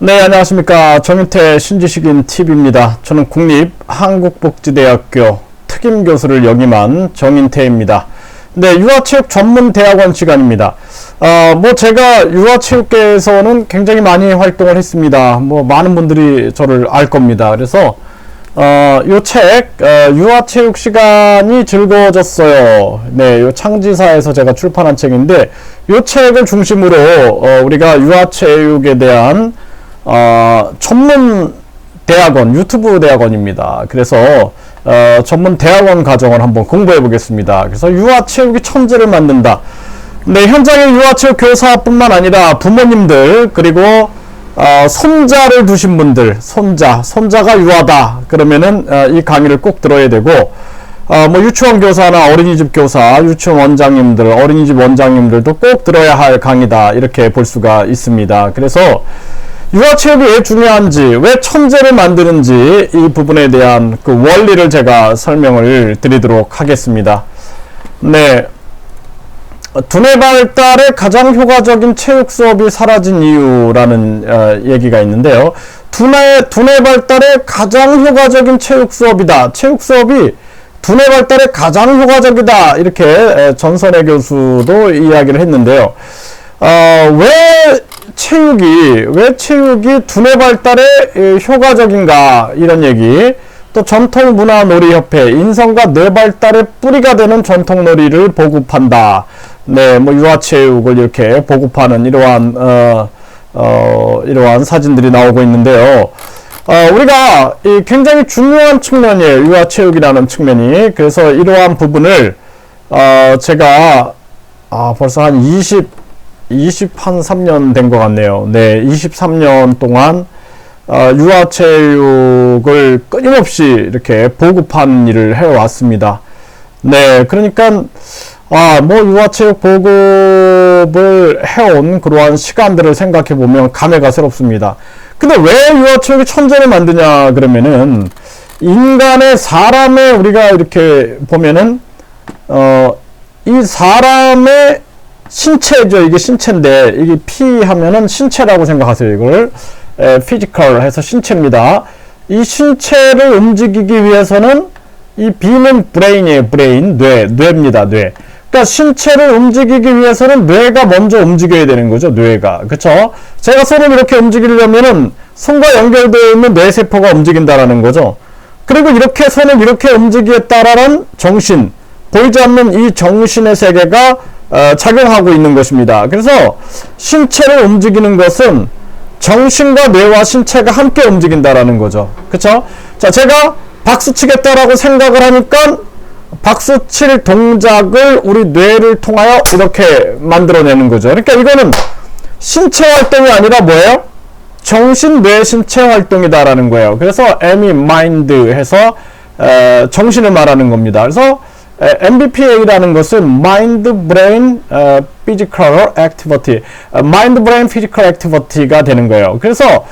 네, 안녕하십니까. 정윤태 신지식인 TV입니다. 저는 국립한국복지대학교 특임교수를 역임한 정윤태입니다. 네, 유아체육 전문대학원 시간입니다. 제가 유아체육계에서는 굉장히 많이 활동을 했습니다. 많은 분들이 저를 알 겁니다. 그래서, 요 책, 유아체육 시간이 즐거워졌어요. 네, 요 창지사에서 제가 출판한 책인데, 요 책을 중심으로, 우리가 유아체육에 대한 전문 대학원, 유튜브 대학원입니다. 그래서 전문 대학원 과정을 한번 공부해 보겠습니다. 그래서 유아체육이 천재를 만든다. 네, 현장의 유아체육 교사뿐만 아니라 부모님들, 그리고 손자를 두신 분들, 손자가 유아다. 그러면은 이 강의를 꼭 들어야 되고, 유치원 교사나 어린이집 교사, 유치원 원장님들, 어린이집 원장님들도 꼭 들어야 할 강의다. 이렇게 볼 수가 있습니다. 그래서 유아체육이 왜 중요한지, 왜 천재를 만드는지 이 부분에 대한 그 원리를 제가 설명을 드리도록 하겠습니다. 네, 두뇌 발달에 가장 효과적인 체육 수업이 사라진 이유라는 얘기가 있는데요. 두뇌 발달에 가장 효과적인 체육 수업이다. 체육 수업이 두뇌 발달에 가장 효과적이다. 이렇게 전선혜 교수도 이야기를 했는데요. 왜 체육이 두뇌 발달에 효과적인가, 이런 얘기. 또 전통문화놀이협회, 인성과 뇌 발달의 뿌리가 되는 전통놀이를 보급한다. 네, 유아체육을 이렇게 보급하는 이러한 사진들이 나오고 있는데요. 우리가 굉장히 중요한 측면이에요. 유아체육이라는 측면이. 그래서 이러한 부분을, 제가, 벌써 한 23년 된 것 같네요. 네, 23년 동안 유아체육을 끊임없이 이렇게 보급한 일을 해왔습니다. 네, 그러니까 유아체육 보급을 해온 그러한 시간들을 생각해 보면 감회가 새롭습니다. 근데 왜 유아체육이 천재를 만드냐 그러면은, 사람의 우리가 이렇게 보면은 이 사람의 신체죠. 이게 신체인데, 이게 피 하면은 신체라고 생각하세요. 이걸 피지컬 해서 신체입니다. 이 신체를 움직이기 위해서는 이 B는 브레인이에요. 브레인, 뇌입니다. 뇌. 그러니까 신체를 움직이기 위해서는 뇌가 먼저 움직여야 되는 거죠. 뇌가. 그쵸? 제가 손을 이렇게 움직이려면은 손과 연결되어 있는 뇌세포가 움직인다라는 거죠. 그리고 이렇게 손을 이렇게 움직이에 따라는 정신, 보이지 않는 이 정신의 세계가 작용하고 있는 것입니다. 그래서 신체를 움직이는 것은 정신과 뇌와 신체가 함께 움직인다라는 거죠. 그쵸? 자, 제가 박수 치겠다라고 생각을 하니까 박수 칠 동작을 우리 뇌를 통하여 이렇게 만들어내는 거죠. 그러니까 이거는 신체 활동이 아니라 뭐예요? 정신, 뇌, 신체 활동이다라는 거예요. 그래서 M이 mind 해서 정신을 말하는 겁니다. 그래서 MBPA라는 것은 Mind, Brain, Physical Activity, Mind, Brain, Physical Activity가 되는 거예요. 그래서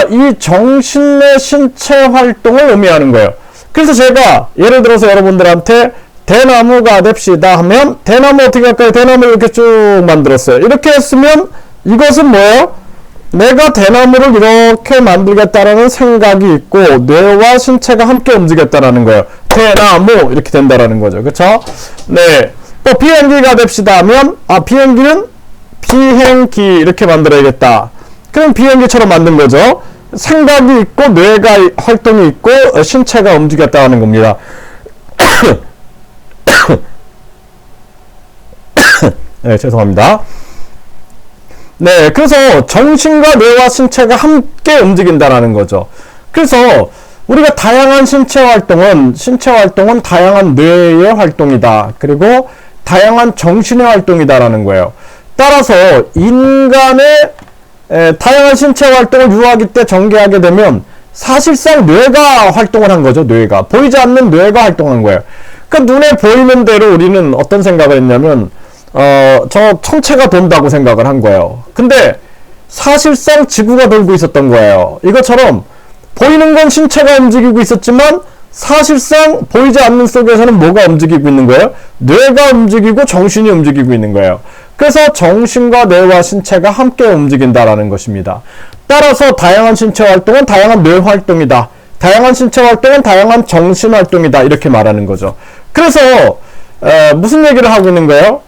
이 정신의 신체 활동을 의미하는 거예요. 그래서 제가 예를 들어서 여러분들한테 대나무가 됩시다 하면, 대나무 어떻게 할까요? 대나무를 이렇게 쭉 만들었어요. 이렇게 했으면 이것은 뭐예요? 내가 대나무를 이렇게 만들겠다라는 생각이 있고 뇌와 신체가 함께 움직였다라는 거예요. 대나무 이렇게 된다라는 거죠. 그쵸? 네. 또 비행기가 됩시다 하면, 비행기는 비행기 이렇게 만들어야겠다. 그럼 비행기처럼 만든 거죠. 생각이 있고 뇌가 활동이 있고 신체가 움직였다는 겁니다. 네, 죄송합니다. 네, 그래서 정신과 뇌와 신체가 함께 움직인다라는 거죠. 그래서 우리가 다양한 신체 활동은 다양한 뇌의 활동이다. 그리고 다양한 정신의 활동이다라는 거예요. 따라서 인간의 다양한 신체 활동을 유아기 때 전개하게 되면 사실상 뇌가 활동을 한 거죠. 뇌가. 보이지 않는 뇌가 활동한 거예요. 그러니까 눈에 보이는 대로 우리는 어떤 생각을 했냐면, 저 천체가 돈다고 생각을 한 거예요. 근데 사실상 지구가 돌고 있었던 거예요. 이것처럼 보이는 건 신체가 움직이고 있었지만 사실상 보이지 않는 속에서는 뭐가 움직이고 있는 거예요? 뇌가 움직이고 정신이 움직이고 있는 거예요. 그래서 정신과 뇌와 신체가 함께 움직인다라는 것입니다. 따라서 다양한 신체 활동은 다양한 뇌 활동이다. 다양한 신체 활동은 다양한 정신 활동이다. 이렇게 말하는 거죠. 그래서 무슨 얘기를 하고 있는 거예요?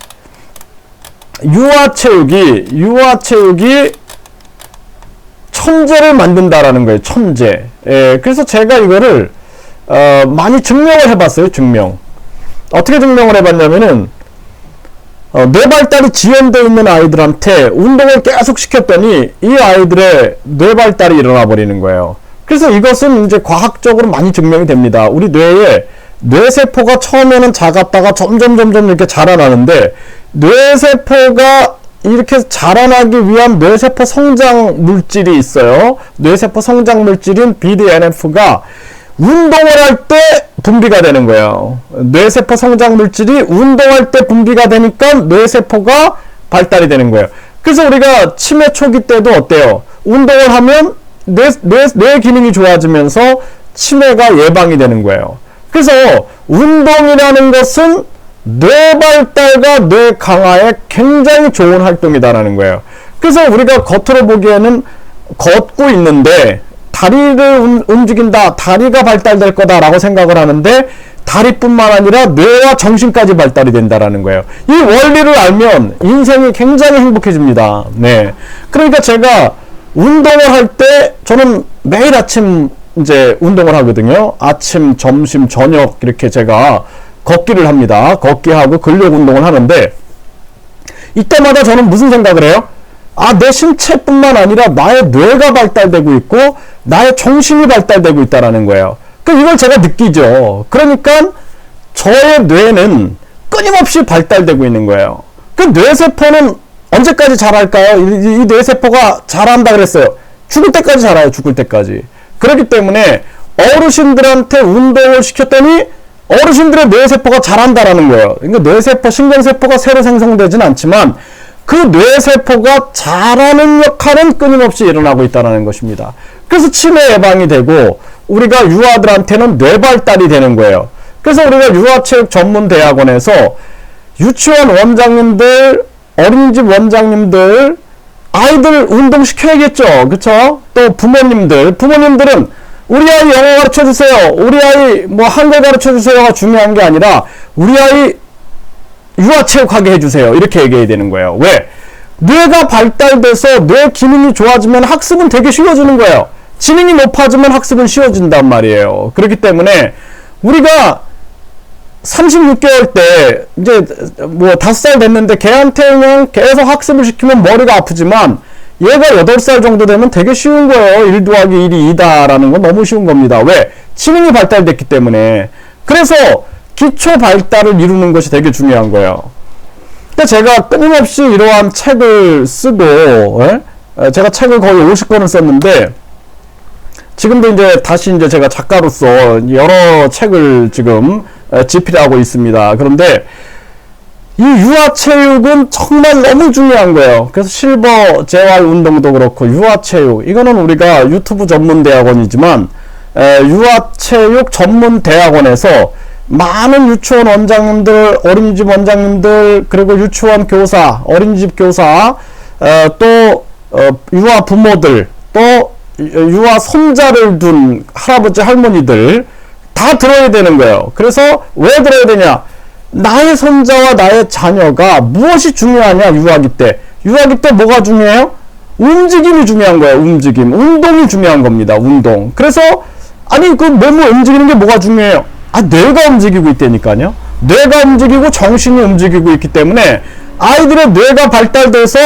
유아체육이 천재를 만든다라는 거예요. 천재. 그래서 제가 이거를 많이 증명을 해봤어요. 증명. 어떻게 증명을 해봤냐면은 뇌 발달이 지연되어 있는 아이들한테 운동을 계속 시켰더니 이 아이들의 뇌 발달이 일어나 버리는 거예요. 그래서 이것은 이제 과학적으로 많이 증명이 됩니다. 우리 뇌에 뇌세포가 처음에는 작았다가 점점 이렇게 자라나는데, 뇌세포가 이렇게 자라나기 위한 뇌세포 성장 물질이 있어요. 뇌세포 성장 물질인 BDNF가 운동을 할 때 분비가 되는 거예요. 뇌세포 성장 물질이 운동할 때 분비가 되니까 뇌세포가 발달이 되는 거예요. 그래서 우리가 치매 초기 때도 어때요? 운동을 하면 뇌 기능이 좋아지면서 치매가 예방이 되는 거예요. 그래서 운동이라는 것은 뇌 발달과 뇌 강화에 굉장히 좋은 활동이다라는 거예요. 그래서 우리가 겉으로 보기에는 걷고 있는데 다리를 움직인다, 다리가 발달될 거다라고 생각을 하는데, 다리뿐만 아니라 뇌와 정신까지 발달이 된다라는 거예요. 이 원리를 알면 인생이 굉장히 행복해집니다. 네. 그러니까 제가 운동을 할 때 저는 매일 아침 이제 운동을 하거든요. 아침, 점심, 저녁 이렇게 제가 걷기를 합니다. 걷기하고 근력 운동을 하는데, 이때마다 저는 무슨 생각을 해요? 내 신체뿐만 아니라 나의 뇌가 발달되고 있고 나의 정신이 발달되고 있다라는 거예요. 이걸 제가 느끼죠. 그러니까 저의 뇌는 끊임없이 발달되고 있는 거예요. 뇌세포는 언제까지 자랄까요? 이 뇌세포가 자란다 그랬어요. 죽을 때까지 자라요. 죽을 때까지. 그렇기 때문에 어르신들한테 운동을 시켰더니 어르신들의 뇌세포가 자란다라는 거예요. 그러니까 뇌세포, 신경세포가 새로 생성되진 않지만 그 뇌세포가 자라는 역할은 끊임없이 일어나고 있다는 것입니다. 그래서 치매 예방이 되고 우리가 유아들한테는 뇌발달이 되는 거예요. 그래서 우리가 유아체육 전문대학원에서 유치원 원장님들, 어린이집 원장님들, 아이들 운동시켜야겠죠. 그쵸? 또 부모님들은 우리 아이 영어 가르쳐주세요. 우리 아이 한글 가르쳐주세요가 중요한 게 아니라 우리 아이 유아체육하게 해주세요. 이렇게 얘기해야 되는 거예요. 왜? 뇌가 발달돼서 뇌 기능이 좋아지면 학습은 되게 쉬워지는 거예요. 지능이 높아지면 학습은 쉬워진단 말이에요. 그렇기 때문에 우리가 36개월 때 이제 5살 됐는데 걔한테 그냥 계속 학습을 시키면 머리가 아프지만 얘가 8살 정도 되면 되게 쉬운 거예요. 1 더하기 1이 2다라는 건 너무 쉬운 겁니다. 왜? 지능이 발달됐기 때문에. 그래서 기초 발달을 이루는 것이 되게 중요한 거예요. 근데 제가 끊임없이 이러한 책을 쓰고, 제가 책을 거의 50권을 썼는데, 지금도 이제 다시 이제 제가 작가로서 여러 책을 지금 집필하고 있습니다. 그런데 이 유아체육은 정말 너무 중요한 거예요. 그래서 실버 재활 운동도 그렇고 유아체육, 이거는 우리가 유튜브 전문 대학원이지만 유아체육 전문 대학원에서 많은 유치원 원장님들, 어린이집 원장님들, 그리고 유치원 교사, 어린이집 교사, 또 유아 부모들, 또 유아 손자를 둔 할아버지 할머니들 다 들어야 되는 거예요. 그래서 왜 들어야 되냐? 나의 손자와 나의 자녀가 무엇이 중요하냐? 유아기 때 뭐가 중요해요? 움직임이 중요한 거예요. 움직임, 운동이 중요한 겁니다. 운동. 그래서 그 몸을 움직이는 게 뭐가 중요해요? 뇌가 움직이고 있다니까요. 뇌가 움직이고 정신이 움직이고 있기 때문에 아이들의 뇌가 발달돼서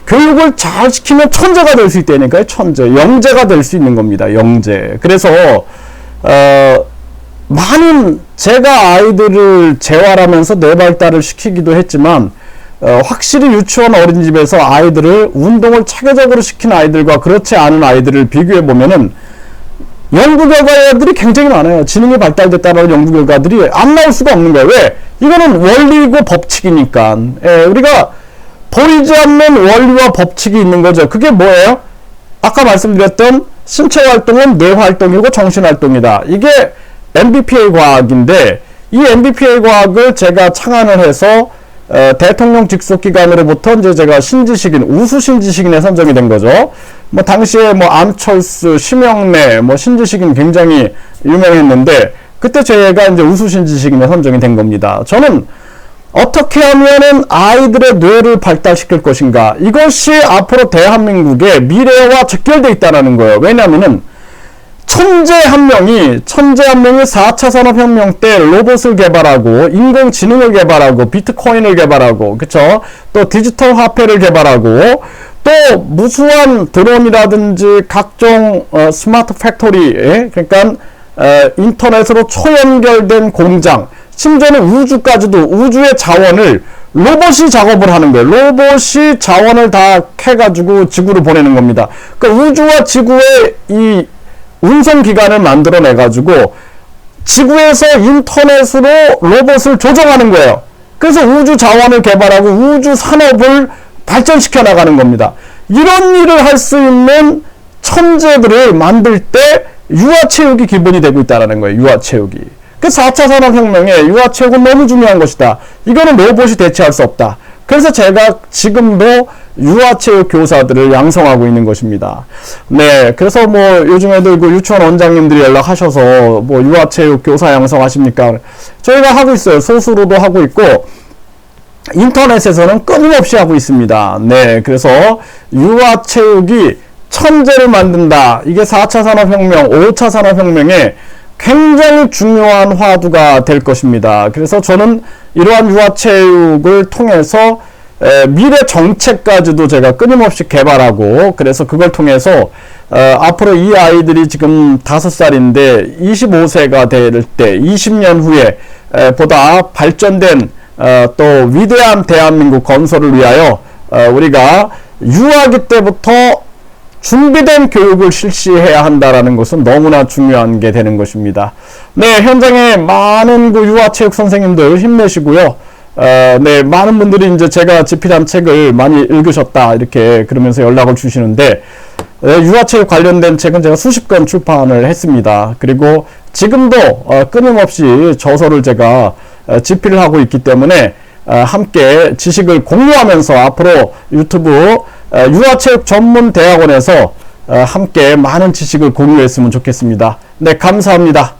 교육을 잘 시키면 천재가 될 수 있다니까요. 천재, 영재가 될 수 있는 겁니다. 영재. 그래서 많은 제가 아이들을 재활하면서 뇌 발달을 시키기도 했지만 확실히 유치원 어린이집에서 아이들을 운동을 체계적으로 시킨 아이들과 그렇지 않은 아이들을 비교해 보면은 연구 결과들이 굉장히 많아요. 지능이 발달됐다는 연구 결과들이 안 나올 수가 없는 거예요. 왜? 이거는 원리고 법칙이니까. 우리가 보이지 않는 원리와 법칙이 있는 거죠. 그게 뭐예요? 아까 말씀드렸던 신체 활동은 뇌 활동이고 정신 활동이다. 이게 MBPA 과학인데 이 MBPA 과학을 제가 창안을 해서 대통령 직속 기관으로부터 이제 제가 신지식인, 우수 신지식인에 선정이 된 거죠. 뭐 당시에 뭐 안철수, 심영래, 뭐 신지식인 굉장히 유명했는데 그때 제가 이제 우수 신지식인에 선정이 된 겁니다. 저는 어떻게 하면은 아이들의 뇌를 발달시킬 것인가, 이것이 앞으로 대한민국의 미래와 직결되어 있다는 거예요. 왜냐하면은 천재 한 명이 4차 산업혁명 때 로봇을 개발하고 인공지능을 개발하고 비트코인을 개발하고, 그쵸? 또 디지털 화폐를 개발하고 또 무수한 드론이라든지 각종 스마트 팩토리, 그러니까 인터넷으로 초연결된 공장, 심지어는 우주까지도, 우주의 자원을 로봇이 작업을 하는 거예요. 로봇이 자원을 다 캐가지고 지구로 보내는 겁니다. 그러니까 우주와 지구의 이 운송기관을 만들어내가지고 지구에서 인터넷으로 로봇을 조정하는 거예요. 그래서 우주 자원을 개발하고 우주 산업을 발전시켜 나가는 겁니다. 이런 일을 할 수 있는 천재들을 만들 때 유아체육이 기본이 되고 있다는 거예요. 유아체육이. 그 4차 산업혁명에 유아체육은 너무 중요한 것이다. 이거는 로봇이 대체할 수 없다. 그래서 제가 지금도 유아체육 교사들을 양성하고 있는 것입니다. 네, 그래서 뭐 요즘에도 그 유치원 원장님들이 연락하셔서 뭐 유아체육 교사 양성하십니까? 저희가 하고 있어요. 소수로도 하고 있고 인터넷에서는 끊임없이 하고 있습니다. 네, 그래서 유아체육이 천재를 만든다. 이게 4차 산업혁명, 5차 산업혁명에 굉장히 중요한 화두가 될 것입니다. 그래서 저는 이러한 유아체육을 통해서 미래 정책까지도 제가 끊임없이 개발하고, 그래서 그걸 통해서 앞으로 이 아이들이 지금 5살인데 25세가 될 때 20년 후에 보다 발전된 또 위대한 대한민국 건설을 위하여 우리가 유아기 때부터 준비된 교육을 실시해야 한다라는 것은 너무나 중요한 게 되는 것입니다. 네, 현장에 많은 그 유아체육 선생님들 힘내시고요. 네, 많은 분들이 이제 제가 집필한 책을 많이 읽으셨다 이렇게 그러면서 연락을 주시는데, 유아체육 관련된 책은 제가 수십 권 출판을 했습니다. 그리고 지금도 끊임없이 저서를 제가 집필을 하고 있기 때문에 함께 지식을 공유하면서 앞으로 유튜브 유아체육 전문 대학원에서 함께 많은 지식을 공유했으면 좋겠습니다. 네, 감사합니다.